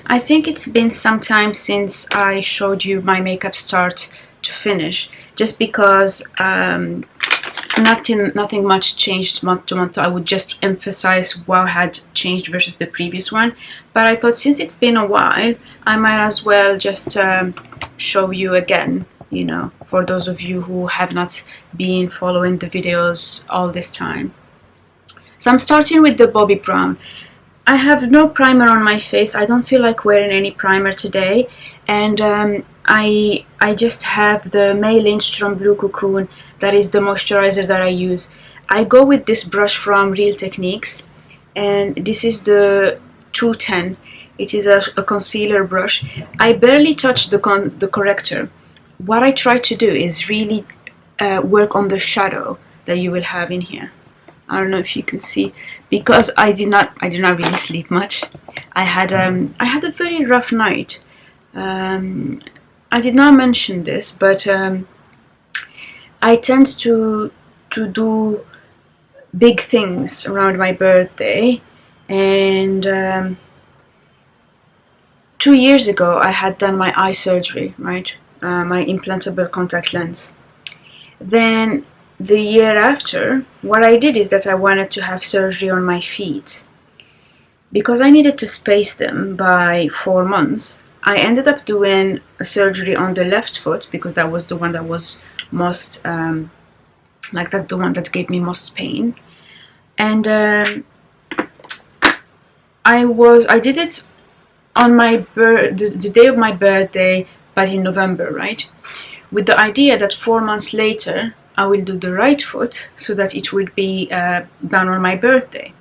I think it's been some time since I showed you my makeup start to finish, just because nothing much changed month to month. I would just emphasize what had changed versus the previous one. But I thought since it's been a while, I might as well just show you again, you know, for those of you who have not been following the videos all this time. So I'm starting with the Bobbi Brown. I have no primer on my face. I don't feel like wearing any primer today, and I just have the May Lindstrom Blue Cocoon. That is the moisturizer that I use. I go with this brush from Real Techniques, and this is the 210. It is a concealer brush. I barely touch the corrector. What I try to do is really work on the shadow that you will have in here. I don't know if you can see, because I did not really sleep much. I had a very rough night. I did not mention this, but I tend to do big things around my birthday, and 2 years ago I had done my eye surgery, right? My implantable contact lens. Then the year after, what I did is that I wanted to have surgery on my feet. Because I needed to space them by 4 months, I ended up doing a surgery on the left foot, because that was the one that was most, like that's the one that gave me most pain. And I did it on my the day of my birthday, but in November, right? With the idea that 4 months later, I will do the right foot so that it will be done on my birthday.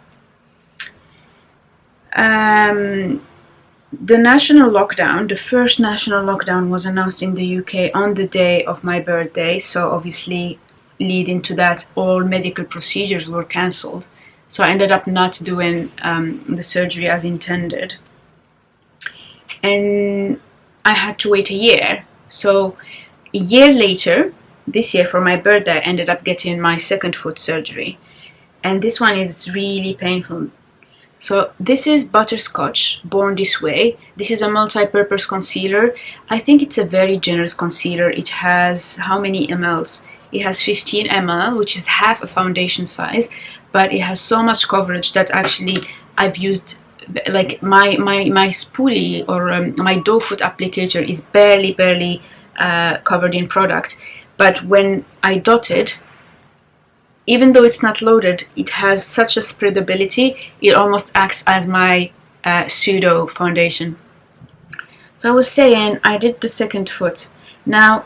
The national lockdown, the first national lockdown, was announced in the UK on the day of my birthday, so obviously leading to that all medical procedures were cancelled. So I ended up not doing the surgery as intended, and I had to wait a year. So a year later, this year for my birthday, I ended up getting my second foot surgery, and this one is really painful. So this is Butterscotch Born This Way. This is a multi-purpose concealer. I think it's a very generous concealer. It has how many mls? It has 15 ml, which is half a foundation size, but it has so much coverage that actually I've used, like my spoolie or my doe foot applicator is barely covered in product. But when I dot it, even though it's not loaded, it has such a spreadability, it almost acts as my pseudo foundation. So I was saying, I did the second foot. Now,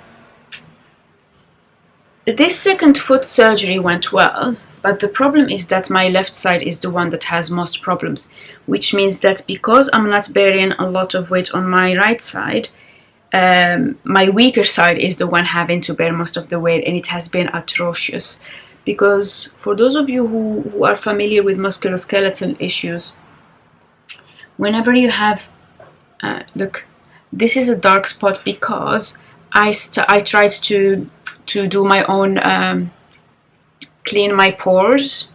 this second foot surgery went well, but the problem is that my left side is the one that has most problems, which means that because I'm not bearing a lot of weight on my right side, my weaker side is the one having to bear most of the weight, and it has been atrocious. Because for those of you who are familiar with musculoskeletal issues, whenever you have, look, this is a dark spot because I tried to do my own, clean my pores,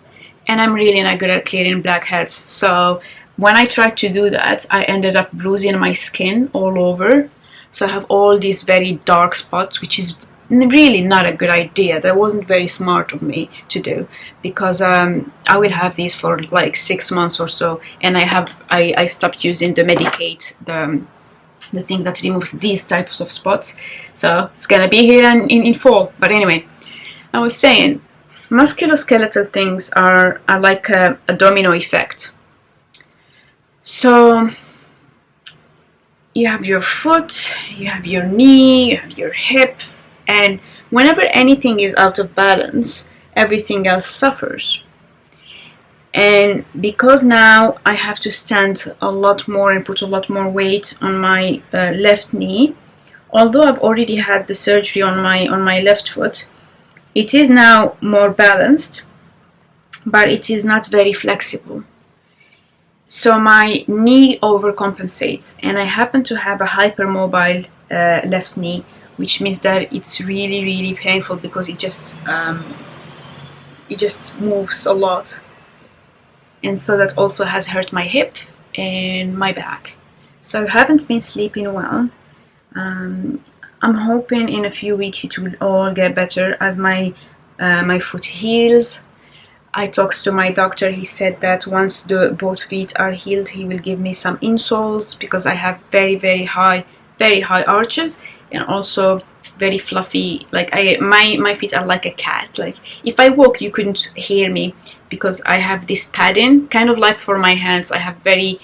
and I'm really not good at clearing blackheads. So when I tried to do that, I ended up bruising my skin all over. So I have all these very dark spots, which is really not a good idea. That wasn't very smart of me to do, because I will have these for like 6 months or so, and I stopped using the Medicate, the thing that removes these types of spots. So it's gonna be here in fall. But anyway, I was saying, musculoskeletal things are like a domino effect. So you have your foot, you have your knee, you have your hip, and whenever anything is out of balance, everything else suffers. And because now I have to stand a lot more and put a lot more weight on my left knee, although I've already had the surgery on my left foot, it is now more balanced, but it is not very flexible. So my knee overcompensates, and I happen to have a hypermobile left knee, which means that it's really painful because it just moves a lot, and so that also has hurt my hip and my back. So I haven't been sleeping well. I'm hoping in a few weeks it will all get better as my foot heals. I talked to my doctor. He said that once both feet are healed, he will give me some insoles because I have very high arches, and also very fluffy. Like my feet are like a cat. Like if I walk, you couldn't hear me because I have this padding, kind of like for my hands. I have very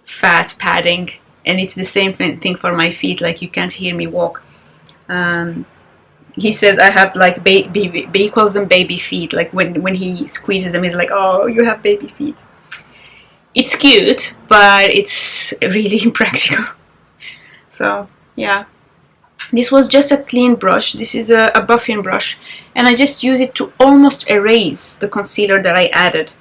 fat padding, and it's the same thing for my feet. Like you can't hear me walk. He says I have like he calls them baby feet. Like when he squeezes them, he's like, oh, you have baby feet. It's cute, but it's really impractical. So yeah, this was just a clean brush. This is a buffing brush, and I just use it to almost erase the concealer that I added.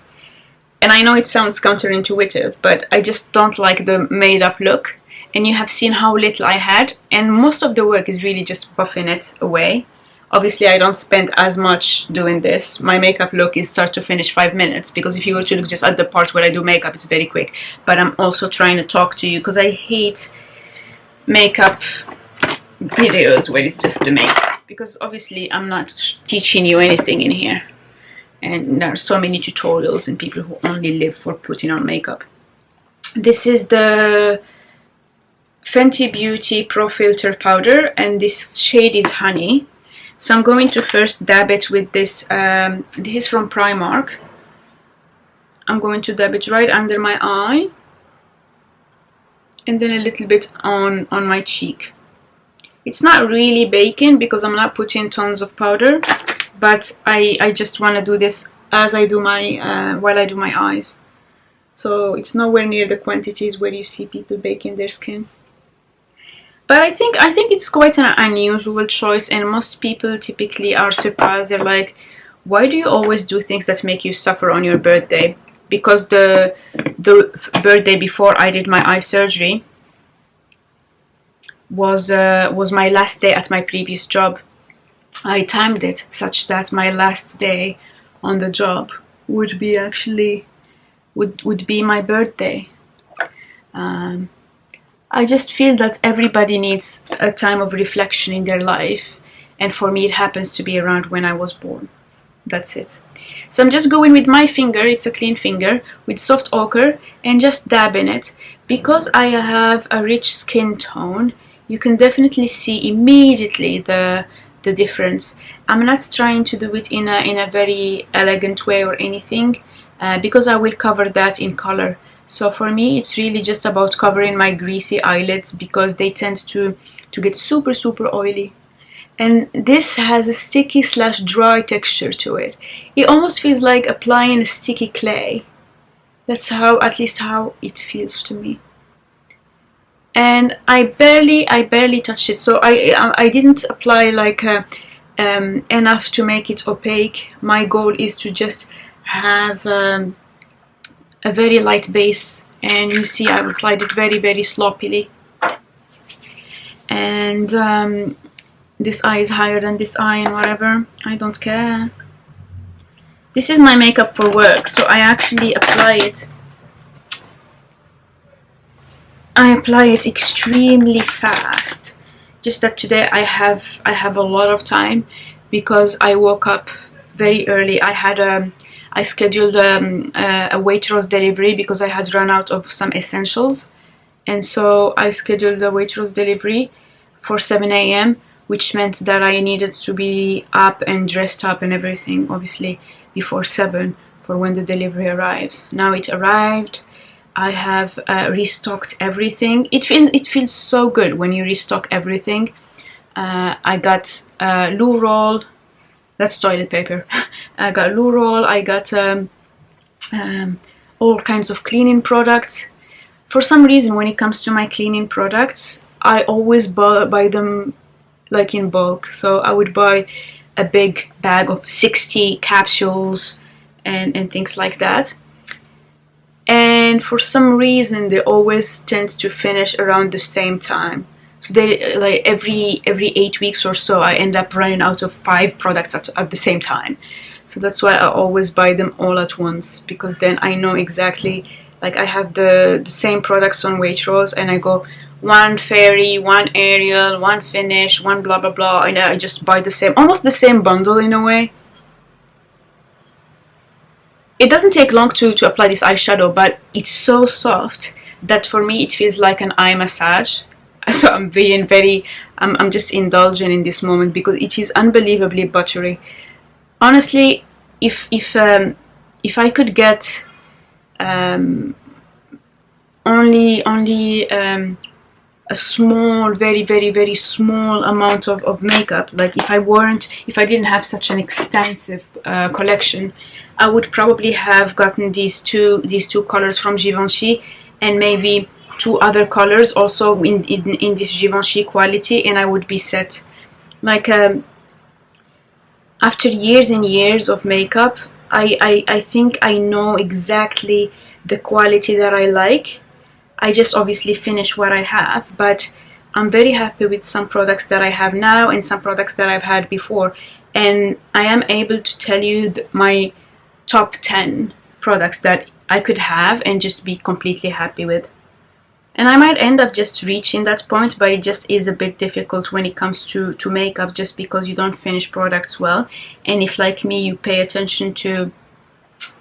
And I know it sounds counterintuitive, but I just don't like the made up look. And you have seen how little I had, and most of the work is really just buffing it away. Obviously I don't spend as much doing this. My makeup look is start to finish 5 minutes, because if you were to look just at the part where I do makeup, it's very quick. But I'm also trying to talk to you because I hate makeup videos where it's just the makeup, because obviously I'm not teaching you anything in here, and there are so many tutorials and people who only live for putting on makeup. This is the Fenty Beauty Pro Filter powder, and this shade is Honey. So I'm going to first dab it with this. This is from Primark. I'm going to dab it right under my eye, and then a little bit on my cheek. It's not really baking because I'm not putting tons of powder, but I just want to do this as I do my while I do my eyes. So it's nowhere near the quantities where you see people baking their skin. But I think it's quite an unusual choice, and most people typically are surprised. They're like, why do you always do things that make you suffer on your birthday? Because the birthday before I did my eye surgery was my last day at my previous job. I timed it such that my last day on the job would be would be my birthday. I just feel that everybody needs a time of reflection in their life, and for me it happens to be around when I was born. That's it. So I'm just going with my finger, it's a clean finger, with soft ochre, and just dabbing it. Because I have a rich skin tone, you can definitely see immediately the difference. I'm not trying to do it in a very elegant way or anything, because I will cover that in color. So for me it's really just about covering my greasy eyelids, because they tend to get super oily. And this has a sticky / dry texture to it. It almost feels like applying a sticky clay. That's at least how it feels to me. And I barely touched it, so I didn't apply like enough to make it opaque. My goal is to just have a very light base, and you see I've applied it very sloppily. And this eye is higher than this eye, and whatever, I don't care. This is my makeup for work, so I actually apply it. I apply it extremely fast. Just that today I have a lot of time because I woke up very early. I scheduled a Waitrose delivery because I had run out of some essentials, and so I scheduled a Waitrose delivery for 7 AM, which meant that I needed to be up and dressed up and everything, obviously before 7 for when the delivery arrives. Now it arrived. I have restocked everything. It feels so good when you restock everything. I got loo roll. That's toilet paper. I got loo roll. I got all kinds of cleaning products. For some reason, when it comes to my cleaning products, I always buy them like in bulk. So I would buy a big bag of 60 capsules and things like that. And for some reason, they always tend to finish around the same time. So they like every 8 weeks or so, I end up running out of 5 products at the same time. So that's why I always buy them all at once, because then I know exactly Like I have the same products on Waitrose, and I go one Fairy, one Ariel, one Finish, one blah blah blah, and I just buy the same, almost the same bundle in a way. It doesn't take long to apply this eyeshadow, but it's so soft that for me it feels like an eye massage. So I'm being very, I'm just indulging in this moment because it is unbelievably buttery. Honestly, if I could get only a small, very small amount of makeup, like if I didn't have such an extensive collection, I would probably have gotten these two colors from Givenchy, and maybe 2 other colors also in this Givenchy quality, and I would be set. Like after years and years of makeup, I think I know exactly the quality that I like. I just obviously finish what I have, but I'm very happy with some products that I have now and some products that I've had before, and I am able to tell you my top 10 products that I could have and just be completely happy with. And I might end up just reaching that point, but it just is a bit difficult when it comes to makeup, just because you don't finish products well, and if like me you pay attention to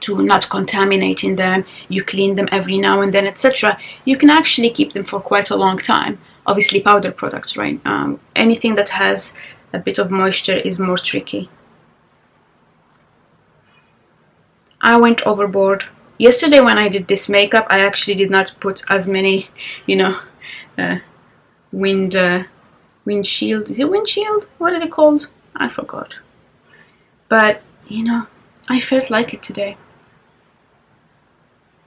not contaminating them, you clean them every now and then, etc., you can actually keep them for quite a long time. Obviously powder products, right? Anything that has a bit of moisture is more tricky. I went overboard. Yesterday when I did this makeup, I actually did not put as many, you know, windshield, is it windshield? What is it called? I forgot. But, you know, I felt like it today.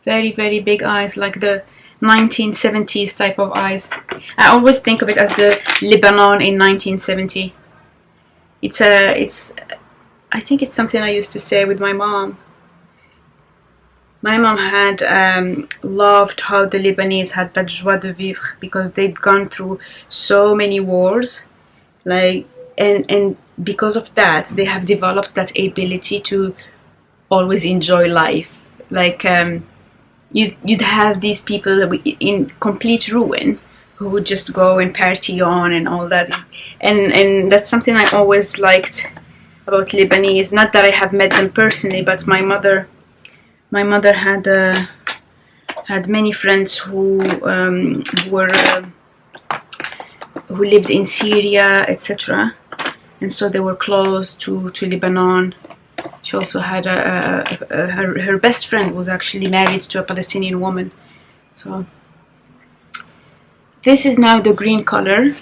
Very big eyes, like the 1970s type of eyes. I always think of it as the Lebanon in 1970. I think it's something I used to say with my mom. My mom had loved how the Lebanese had that joie de vivre, because they'd gone through so many wars, like, and because of that they have developed that ability to always enjoy life. Like you'd have these people in complete ruin who would just go and party on and all that, and that's something I always liked about Lebanese. Not that I have met them personally, but my mother had many friends who lived in Syria, etc., and so they were close to Lebanon. She also had her best friend was actually married to a Palestinian woman. So this is now the green color.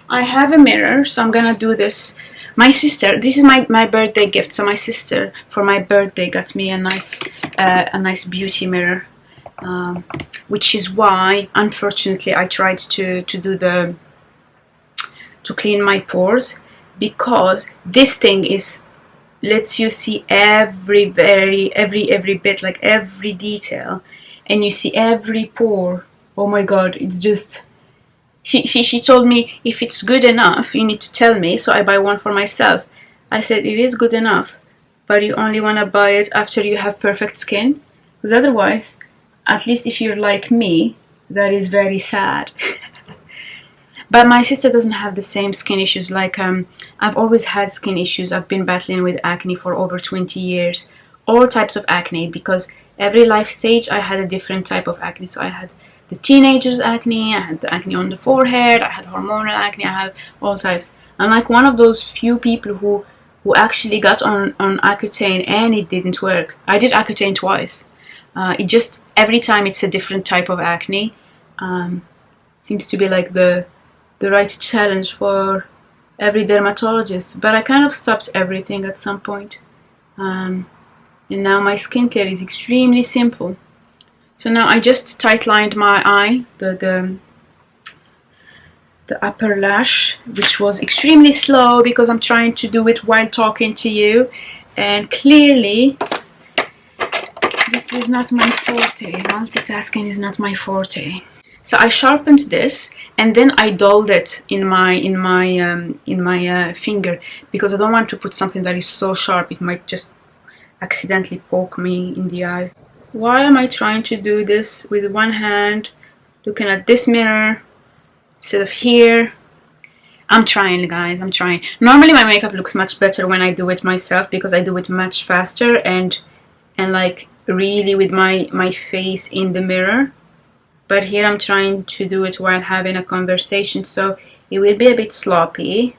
I have a mirror, so I'm gonna do this. My sister, this is my birthday gift. So my sister for my birthday got me a nice beauty mirror, which is why unfortunately I tried to clean my pores, because this thing lets you see every bit, like every detail, and you see every pore. Oh my god, it's just, she told me, if it's good enough you need to tell me, so I buy one for myself. I said, it is good enough, but you only want to buy it after you have perfect skin, because otherwise, at least if you're like me, that is very sad. But my sister doesn't have the same skin issues. Like I've always had skin issues. I've been battling with acne for over 20 years. All types of acne, because every life stage I had a different type of acne. So I had the teenager's acne, I had the acne on the forehead, I had hormonal acne, I had all types. I'm like one of those few people who actually got on Accutane and it didn't work. I did Accutane twice. It just, every time it's a different type of acne. Seems to be like the right challenge for every dermatologist. But I kind of stopped everything at some point. And now my skincare is extremely simple. So now I just tight lined my eye, the upper lash, which was extremely slow because I'm trying to do it while talking to you, and clearly this is not my forte. Multitasking is not my forte. So I sharpened this and then I dulled it in my finger, because I don't want to put something that is so sharp it might just accidentally poke me in the eye. Why am I trying to do this with one hand, looking at this mirror instead of here? I'm trying, guys, I'm trying. Normally my makeup looks much better when I do it myself, because I do it much faster and like really with my face in the mirror. But here I'm trying to do it while having a conversation, so it will be a bit sloppy.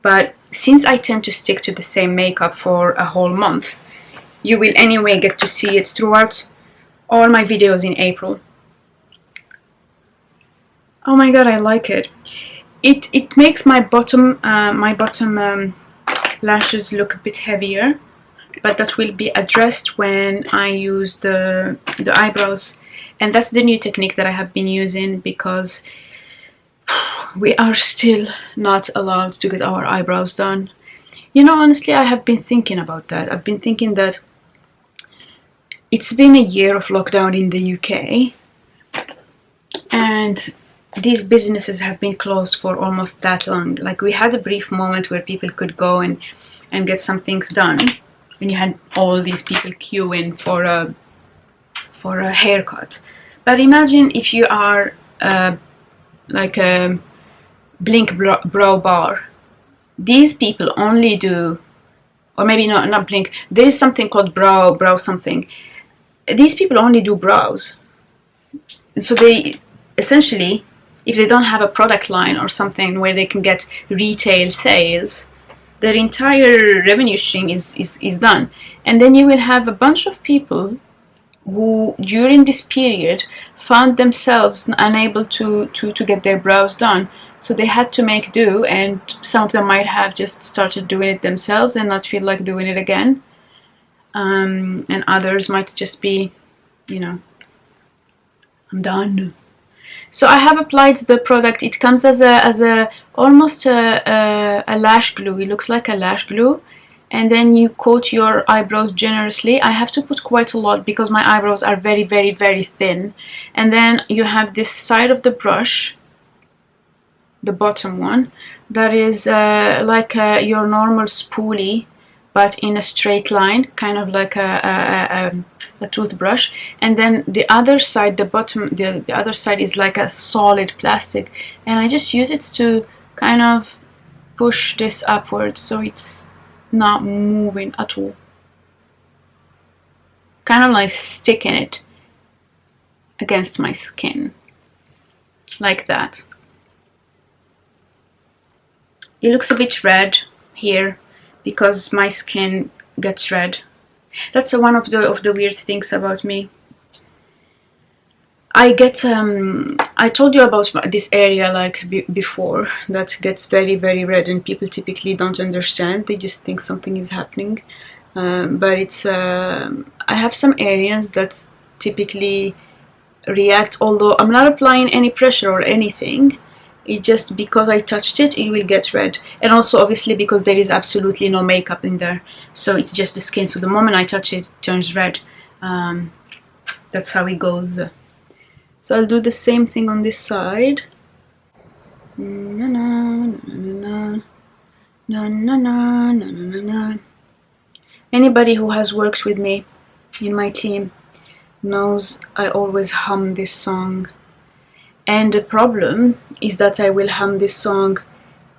But since I tend to stick to the same makeup for a whole month, you will anyway get to see it throughout all my videos in April. Oh my god, I like it. It makes my bottom lashes look a bit heavier, but that will be addressed when I use the eyebrows. And that's the new technique that I have been using, because we are still not allowed to get our eyebrows done. You know, honestly, I have been thinking about that. I've been thinking that it's been a year of lockdown in the UK, and these businesses have been closed for almost that long. Like, we had a brief moment where people could go and get some things done, and you had all these people queuing for a haircut. But imagine if you are like a Blink brow bar. These people only do, or maybe not Blink, there is something called brow something. These people only do brows. And so they essentially, if they don't have a product line or something where they can get retail sales, their entire revenue stream is done. And then you will have a bunch of people who during this period found themselves unable to get their brows done, so they had to make do, and some of them might have just started doing it themselves and not feel like doing it again, and others might just be, you know, I'm done. So I have applied the product. It comes as a almost a lash glue. It looks like a lash glue, and then you coat your eyebrows generously. I have to put quite a lot because my eyebrows are very, very, very thin. And then you have this side of the brush, the bottom one, that is like your normal spoolie, but in a straight line, kind of like a toothbrush. And then the other side, the bottom, the other side is like a solid plastic, and I just use it to kind of push this upwards so it's not moving at all, kind of like sticking it against my skin like that. It looks a bit red here because my skin gets red. That's one of the weird things about me. I get I told you about this area like before, that gets very, very red, and people typically don't understand. They just think something is happening, but it's I have some areas that typically react, although I'm not applying any pressure or anything. It just, because I touched it, it will get red. And also obviously because there is absolutely no makeup in there, so it's just the skin, so the moment I touch it, it turns red. That's how it goes. So I'll do the same thing on this side. Na na na na na na na na na. Anybody who has worked with me in my team knows I always hum this song. And the problem is that I will hum this song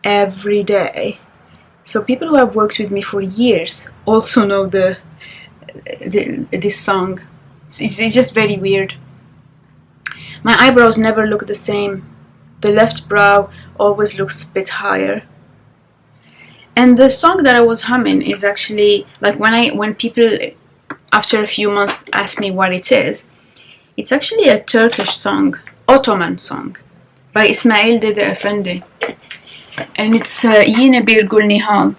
every day. So people who have worked with me for years also know this song. It's just very weird. My eyebrows never look the same. The left brow always looks a bit higher. And the song that I was humming is actually, like, when people after a few months ask me what it is, it's actually a Turkish song, Ottoman song, by İsmail Dede Efendi, and it's Yine Bir Gül Nihal.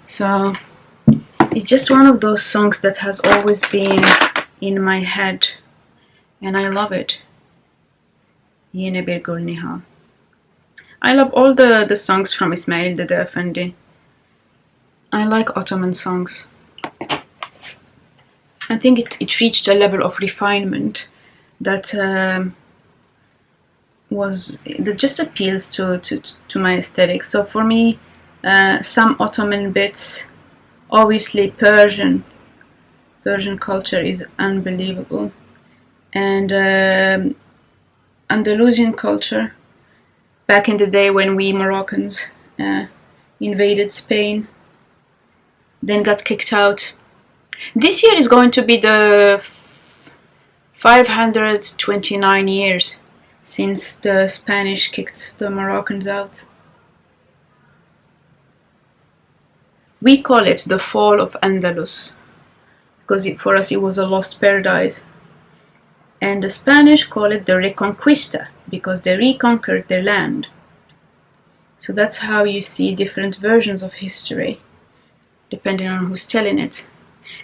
So it's just one of those songs that has always been in my head, and I love it. Yine Bir Gül Nihal. I love all the songs from İsmail Dede Efendi. I like Ottoman songs. I think it reached a level of refinement that just appeals to my aesthetic. So for me, some Ottoman bits, obviously Persian Persian culture is unbelievable. And Andalusian culture, back in the day when we Moroccans invaded Spain, then got kicked out. This year is going to be the 529 years since the Spanish kicked the Moroccans out. We call it the fall of Andalus, because for us it was a lost paradise. And the Spanish call it the Reconquista, because they reconquered their land. So that's how you see different versions of history, depending on who's telling it.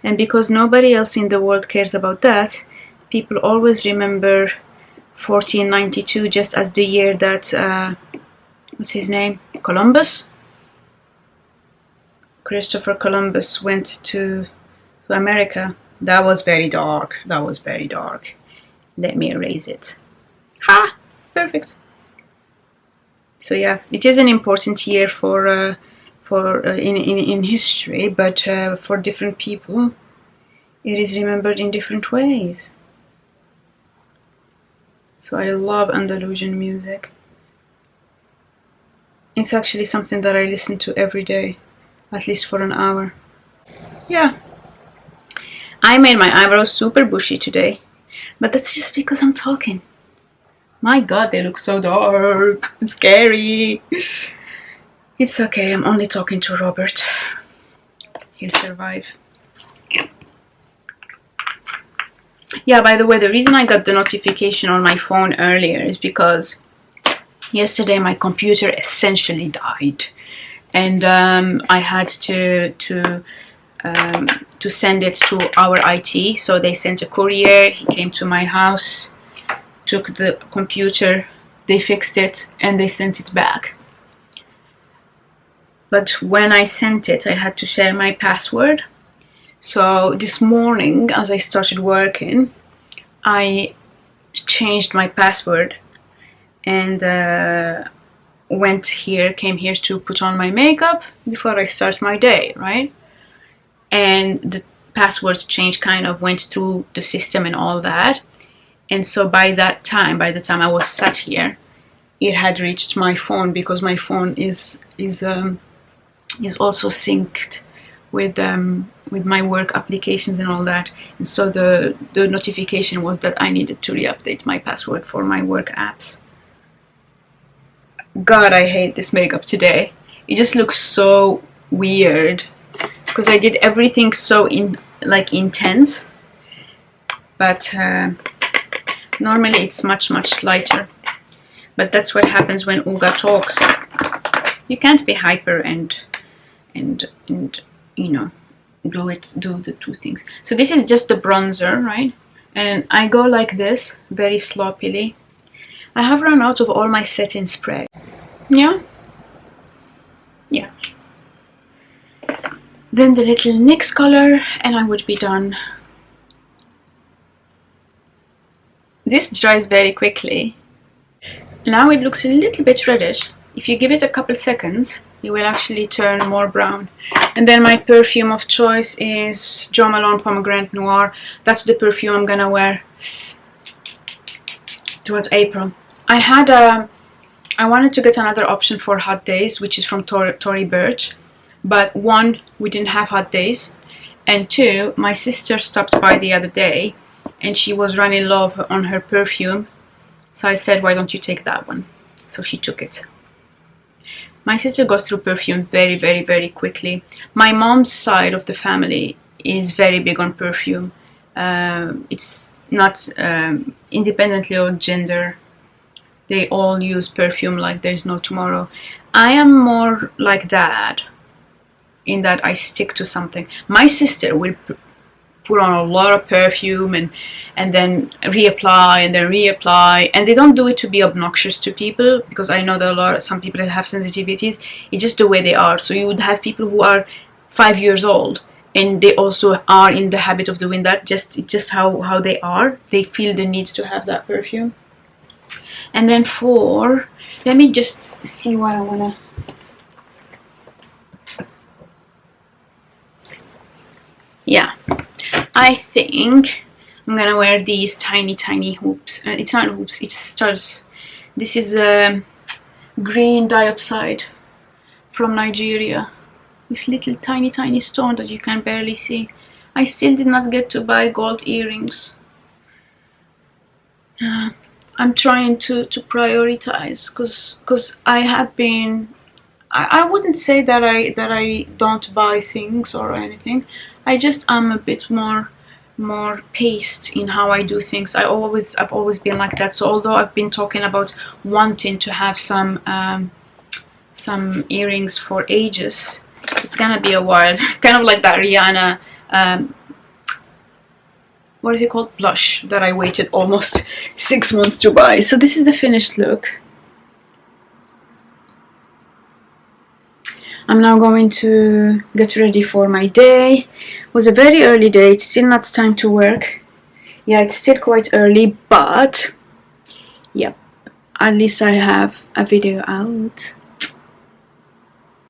And because nobody else in the world cares about that, people always remember 1492 just as the year that, what's his name? Columbus? Christopher Columbus went to America. That was very dark. That was very dark. Let me erase it. Ha! Perfect. So yeah, it is an important year in history, but for different people, it is remembered in different ways. So I love Andalusian music. It's actually something that I listen to every day, at least for an hour. Yeah. I made my eyebrows super bushy today, but that's just because I'm talking. My god, they look so dark. It's scary. It's okay, I'm only talking to Robert. He'll survive. Yeah, by the way, the reason I got the notification on my phone earlier is because yesterday my computer essentially died. And I had to send it to our IT. So they sent a courier, he came to my house, took the computer, they fixed it, and they sent it back. But when I sent it, I had to share my password. So this morning, as I started working, I changed my password and came here to put on my makeup before I start my day, right? And the password change kind of went through the system and all that. And so by the time I was sat here, it had reached my phone, because my phone is also synced with my work applications and all that. And so the notification was that I needed to re-update my password for my work apps. God, I hate this makeup today. It just looks so weird because I did everything so intense, but normally it's much lighter. But that's what happens when Uga talks. You can't be hyper and you know, do the two things. So this is just the bronzer, right? And I go like this, very sloppily. I have run out of all my setting spray. Yeah. Then the little NYX color, and I would be done. This dries very quickly. Now it looks a little bit reddish. If you give it a couple seconds, it will actually turn more brown. And then my perfume of choice is Jo Malone Pomegranate Noir. That's the perfume I'm gonna wear throughout April. I wanted to get another option for hot days, which is from Tory Burch. But one, we didn't have hot days. And two, my sister stopped by the other day and she was running low on her perfume. So I said, why don't you take that one? So she took it. My sister goes through perfume very quickly. My mom's side of the family is very big on perfume. It's not independently of gender. They all use perfume like there's no tomorrow. I am more like that, in that I stick to something. My sister will put on a lot of perfume and then reapply and then reapply, and they don't do it to be obnoxious to people, because I know that some people that have sensitivities, it's just the way they are. So you would have people who are 5 years old and they also are in the habit of doing that, just how they are. They feel the need to have that perfume. And then let me just see what I wanna. Yeah, I think I'm gonna wear these tiny hoops. It's not hoops, it's studs. This is green dioxide from Nigeria. This little tiny stone that you can barely see. I still did not get to buy gold earrings. I'm trying to prioritize, because I have been, I wouldn't say that I don't buy things or anything. I just am a bit more paced in how I do things. I've always been like that. So although I've been talking about wanting to have some earrings for ages, it's gonna be a while. Kind of like that Rihanna what is it called, blush, that I waited almost 6 months to buy. So this is the finished look. I'm now going to get ready for my day. It was a very early day. It's still not time to work. Yeah, it's still quite early, but yep, at least I have a video out.